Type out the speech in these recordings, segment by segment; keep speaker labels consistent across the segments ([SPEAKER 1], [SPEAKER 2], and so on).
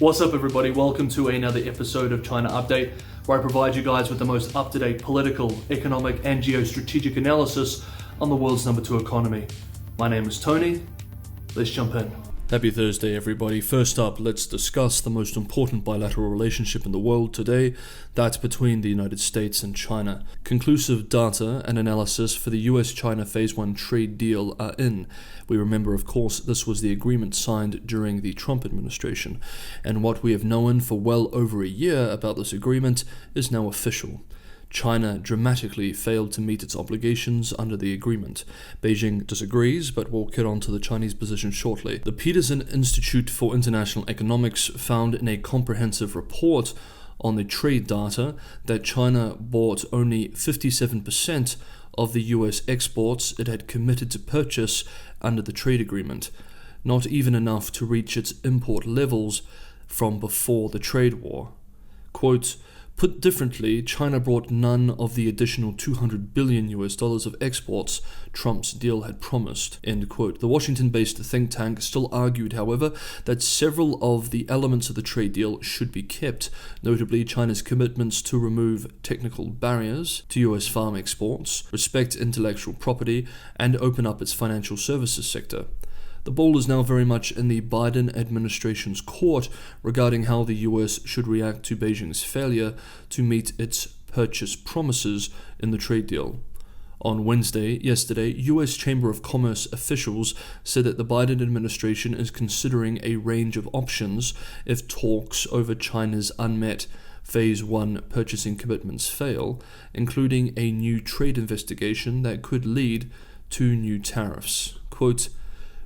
[SPEAKER 1] What's up, everybody? Welcome to another episode of China Update, where I provide you guys with the most up-to-date political, economic, and geostrategic analysis on the world's number 2 economy. My name is Tony. Let's jump in. Happy Thursday, everybody. First up, let's discuss the most important bilateral relationship in the world today, that's between the United States and China. Conclusive data and analysis for the US-China Phase 1 trade deal are in. We remember, of course, this was the agreement signed during the Trump administration, and what we have known for well over a year about this agreement is now official. China dramatically failed to meet its obligations under the agreement. Beijing disagrees, but we'll get on to the Chinese position shortly. The Peterson Institute for International Economics found in a comprehensive report on the trade data that China bought only 57% of the US exports it had committed to purchase under the trade agreement, not even enough to reach its import levels from before the trade war. Quote, "Put differently, China brought none of the additional $200 billion of exports Trump's deal had promised." End quote. The Washington-based think tank still argued, however, that several of the elements of the trade deal should be kept, notably China's commitments to remove technical barriers to US farm exports, respect intellectual property, and open up its financial services sector. The ball is now very much in the Biden administration's court regarding how the US should react to Beijing's failure to meet its purchase promises in the trade deal. On yesterday, US Chamber of Commerce officials said that the Biden administration is considering a range of options if talks over China's unmet Phase 1 purchasing commitments fail, including a new trade investigation that could lead to new tariffs. Quote,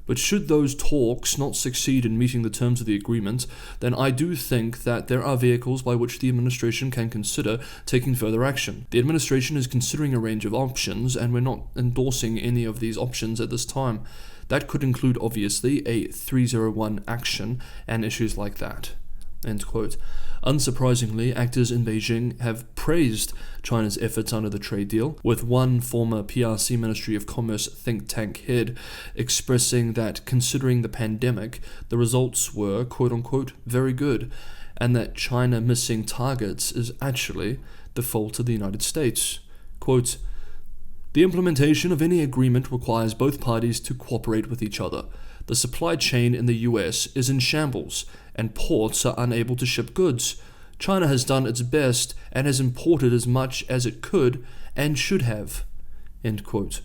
[SPEAKER 1] "But should those talks not succeed in meeting the terms of the agreement, then I do think that there are vehicles by which the administration can consider taking further action. The administration is considering a range of options, and we're not endorsing any of these options at this time. That could include, obviously, a 301 action and issues like that." End quote. Unsurprisingly, actors in Beijing have praised China's efforts under the trade deal, with one former PRC Ministry of Commerce think tank head expressing that considering the pandemic, the results were, quote-unquote, very good, and that China missing targets is actually the fault of the United States. Quote, "The implementation of any agreement requires both parties to cooperate with each other. The supply chain in the US is in shambles, and ports are unable to ship goods. China has done its best and has imported as much as it could and should have." End quote.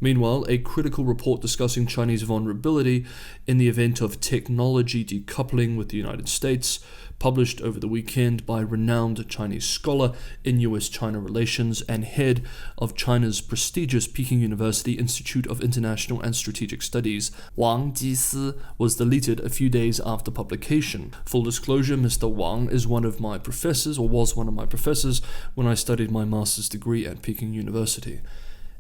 [SPEAKER 1] Meanwhile, a critical report discussing Chinese vulnerability in the event of technology decoupling with the United States, published over the weekend by renowned Chinese scholar in US-China relations and head of China's prestigious Peking University Institute of International and Strategic Studies, Wang Jisi, was deleted a few days after publication. Full disclosure, Mr. Wang is was one of my professors when I studied my master's degree at Peking University.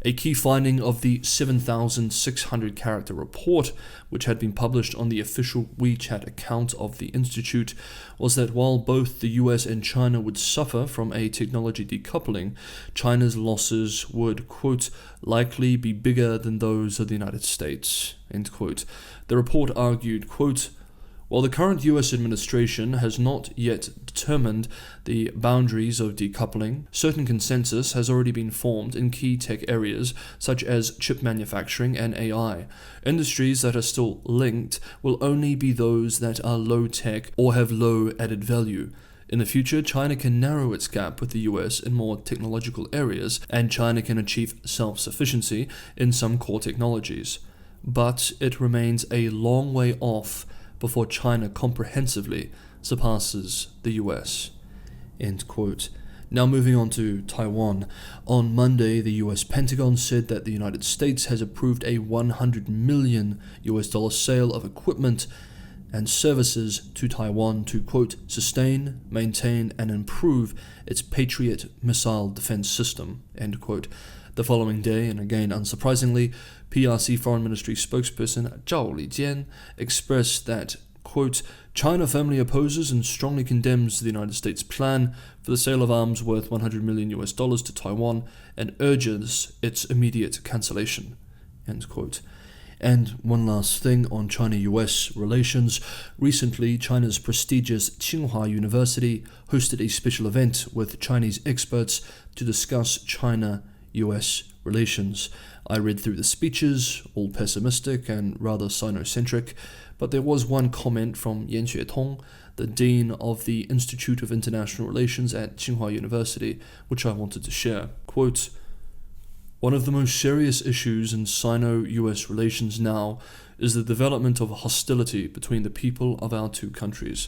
[SPEAKER 1] A key finding of the 7,600-character report, which had been published on the official WeChat account of the Institute, was that while both the US and China would suffer from a technology decoupling, China's losses would, quote, "likely be bigger than those of the United States." End quote. The report argued, quote, "While the current US administration has not yet determined the boundaries of decoupling, certain consensus has already been formed in key tech areas such as chip manufacturing and AI. Industries that are still linked will only be those that are low-tech or have low added value. In the future, China can narrow its gap with the US in more technological areas, and China can achieve self-sufficiency in some core technologies. But it remains a long way off before China comprehensively surpasses the US." End quote. Now moving on to Taiwan. On Monday, the US Pentagon said that the United States has approved a $100 million sale of equipment and services to Taiwan to, quote, "sustain, maintain, and improve its Patriot missile defense system," end quote. The following day, and again unsurprisingly, PRC Foreign Ministry spokesperson Zhao Lijian expressed that, quote, "China firmly opposes and strongly condemns the United States plan for the sale of arms worth $100 million to Taiwan and urges its immediate cancellation," end quote. And one last thing on China-US relations. Recently, China's prestigious Tsinghua University hosted a special event with Chinese experts to discuss China-US relations. I read through the speeches, all pessimistic and rather Sinocentric, but there was one comment from Yan Xuetong, the Dean of the Institute of International Relations at Tsinghua University, which I wanted to share. Quote, "One of the most serious issues in Sino-US relations now is the development of hostility between the people of our two countries,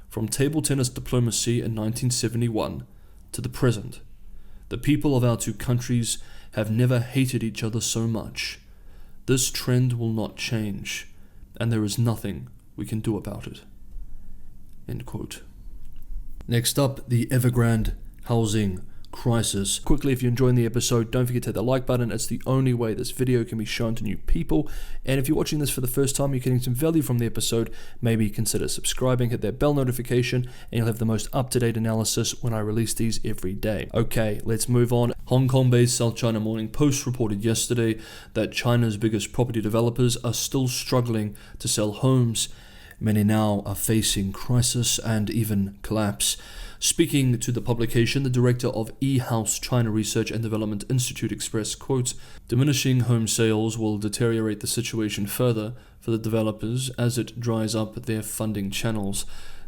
[SPEAKER 1] from table tennis diplomacy in 1971 to the present. The people of our two countries have never hated each other so much. This trend will not change, and there is nothing we can do about it." End quote. Next up, the Evergrande Housing Crisis. Quickly, if you're enjoying the episode, don't forget to hit the like button. It's the only way this video can be shown to new people. And if you're watching this for the first time, you're getting some value from the episode, maybe consider subscribing, hit that bell notification, and you'll have the most up-to-date analysis when I release these every day. Okay, let's move on. Hong Kong-based South China Morning Post reported yesterday that China's biggest property developers are still struggling to sell homes. Many now are facing crisis and even collapse. Speaking to the publication, the director of eHouse China Research and Development Institute expressed, quote, "Diminishing home sales will deteriorate the situation further for the developers as it dries up their funding channels.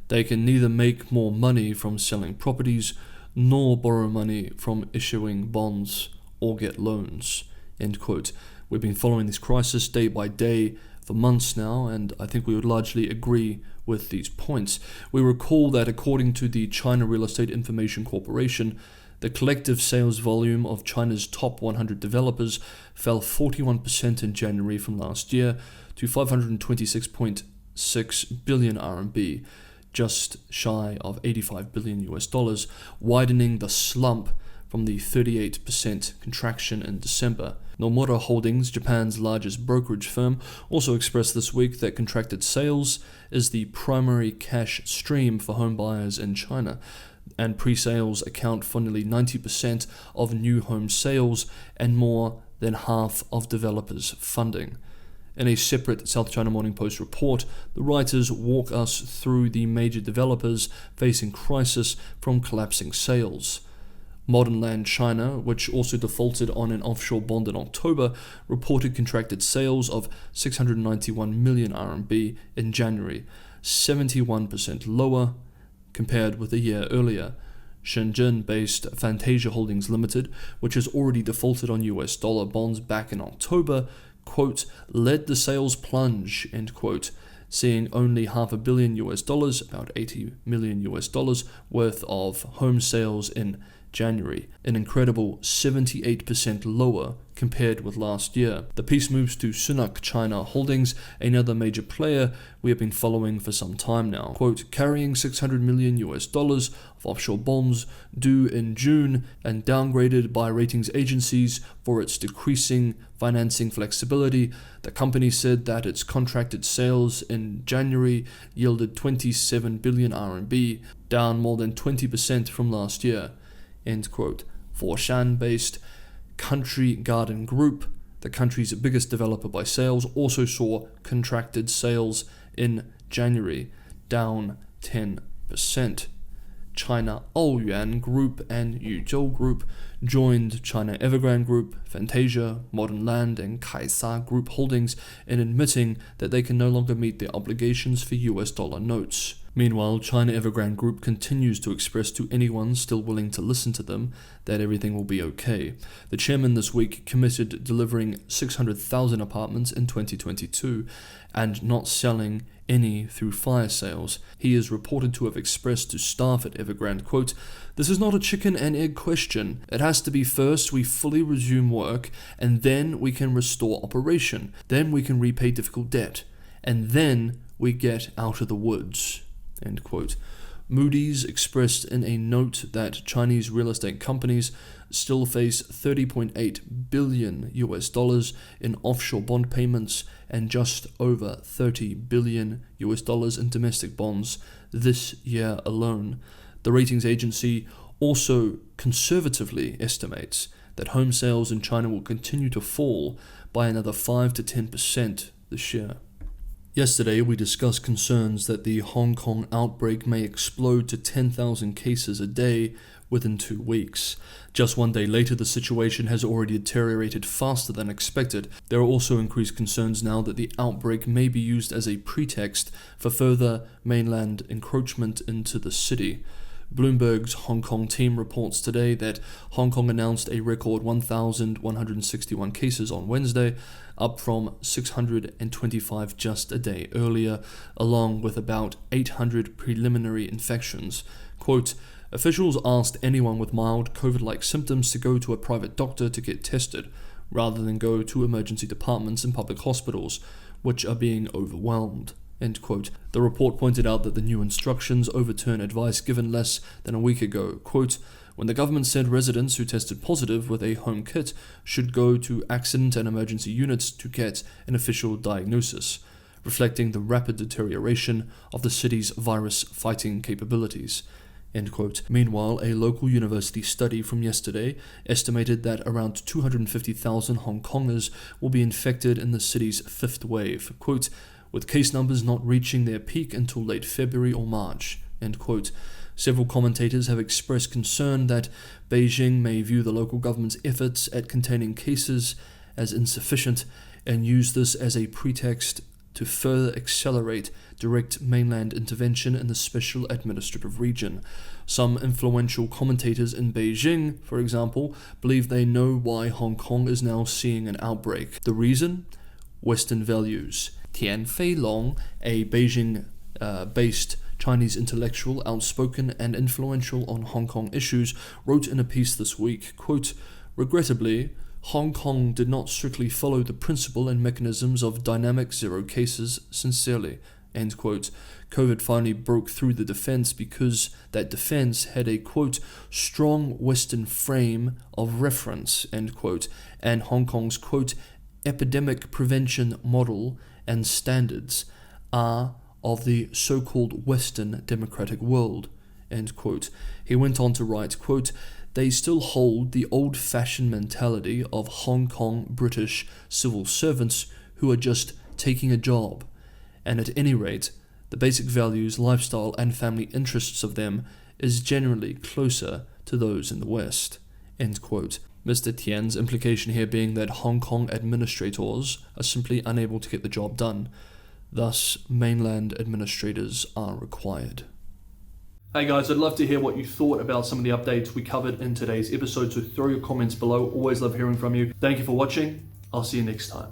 [SPEAKER 1] They can neither make more money from selling properties nor borrow money from issuing bonds or get loans." End quote. We've been following this crisis day by day for months now, and I think we would largely agree with these points. We recall that according to the China Real Estate Information Corporation, the collective sales volume of China's top 100 developers fell 41% in January from last year to 526.6 billion RMB, just shy of $85 billion, widening the slump from the 38% contraction in December. Nomura Holdings, Japan's largest brokerage firm, also expressed this week that contracted sales is the primary cash stream for home buyers in China, and pre-sales account for nearly 90% of new home sales and more than half of developers' funding. In a separate South China Morning Post report, the writers walk us through the major developers facing crisis from collapsing sales. Modern Land China, which also defaulted on an offshore bond in October, reported contracted sales of 691 million RMB in January, 71% lower compared with a year earlier. Shenzhen-based Fantasia Holdings Limited, which has already defaulted on US dollar bonds back in October, quote, "led the sales plunge," end quote, seeing only $500 million, about $80 million worth of home sales in January, an incredible 78% lower compared with last year. The piece moves to Sunac China Holdings, another major player we have been following for some time now. Quote, "carrying $600 million of offshore bonds due in June and downgraded by ratings agencies for its decreasing financing flexibility, the company said that its contracted sales in January yielded 27 billion RMB, down more than 20% from last year." End quote. Foshan-based Country Garden Group, the country's biggest developer by sales, also saw contracted sales in January, down 10%. China Ouyuan Group and Yuzhou Group joined China Evergrande Group, Fantasia, Modern Land, and Kaisa Group Holdings in admitting that they can no longer meet their obligations for US dollar notes. Meanwhile, China Evergrande Group continues to express to anyone still willing to listen to them that everything will be okay. The chairman this week committed delivering 600,000 apartments in 2022 and not selling any through fire sales. He is reported to have expressed to staff at Evergrande, quote, "This is not a chicken and egg question. It has to be first we fully resume work, and then we can restore operation. Then we can repay difficult debt, and then we get out of the woods." End quote. Moody's expressed in a note that Chinese real estate companies still face $30.8 billion in offshore bond payments and just over $30 billion in domestic bonds this year alone. The ratings agency also conservatively estimates that home sales in China will continue to fall by another 5 to 10% this year. Yesterday, we discussed concerns that the Hong Kong outbreak may explode to 10,000 cases a day within 2 weeks. Just 1 day later, the situation has already deteriorated faster than expected. There are also increased concerns now that the outbreak may be used as a pretext for further mainland encroachment into the city. Bloomberg's Hong Kong team reports today that Hong Kong announced a record 1,161 cases on Wednesday, up from 625 just a day earlier, along with about 800 preliminary infections. Quote, officials asked anyone with mild COVID-like symptoms to go to a private doctor to get tested, rather than go to emergency departments in public hospitals, which are being overwhelmed. End quote. The report pointed out that the new instructions overturn advice given less than a week ago. Quote, when the government said residents who tested positive with a home kit should go to accident and emergency units to get an official diagnosis, reflecting the rapid deterioration of the city's virus-fighting capabilities. End quote. Meanwhile, a local university study from yesterday estimated that around 250,000 Hong Kongers will be infected in the city's fifth wave. Quote, with case numbers not reaching their peak until late February or March. End quote. Several commentators have expressed concern that Beijing may view the local government's efforts at containing cases as insufficient and use this as a pretext to further accelerate direct mainland intervention in the special administrative region. Some influential commentators in Beijing, for example, believe they know why Hong Kong is now seeing an outbreak. The reason? Western values. Tian Feilong, a Beijing-based Chinese intellectual, outspoken and influential on Hong Kong issues, wrote in a piece this week, quote, regrettably, Hong Kong did not strictly follow the principle and mechanisms of dynamic zero cases sincerely, end quote. COVID finally broke through the defense because that defense had a, quote, strong Western frame of reference, end quote, and Hong Kong's, quote, epidemic prevention model and standards are of the so-called Western democratic world, end quote. He went on to write, quote, they still hold the old-fashioned mentality of Hong Kong British civil servants who are just taking a job, and at any rate, the basic values, lifestyle, and family interests of them is generally closer to those in the West, end quote. Mr. Tian's implication here being that Hong Kong administrators are simply unable to get the job done. Thus, mainland administrators are required. Hey guys, I'd love to hear what you thought about some of the updates we covered in today's episode, so throw your comments below. Always love hearing from you. Thank you for watching. I'll see you next time.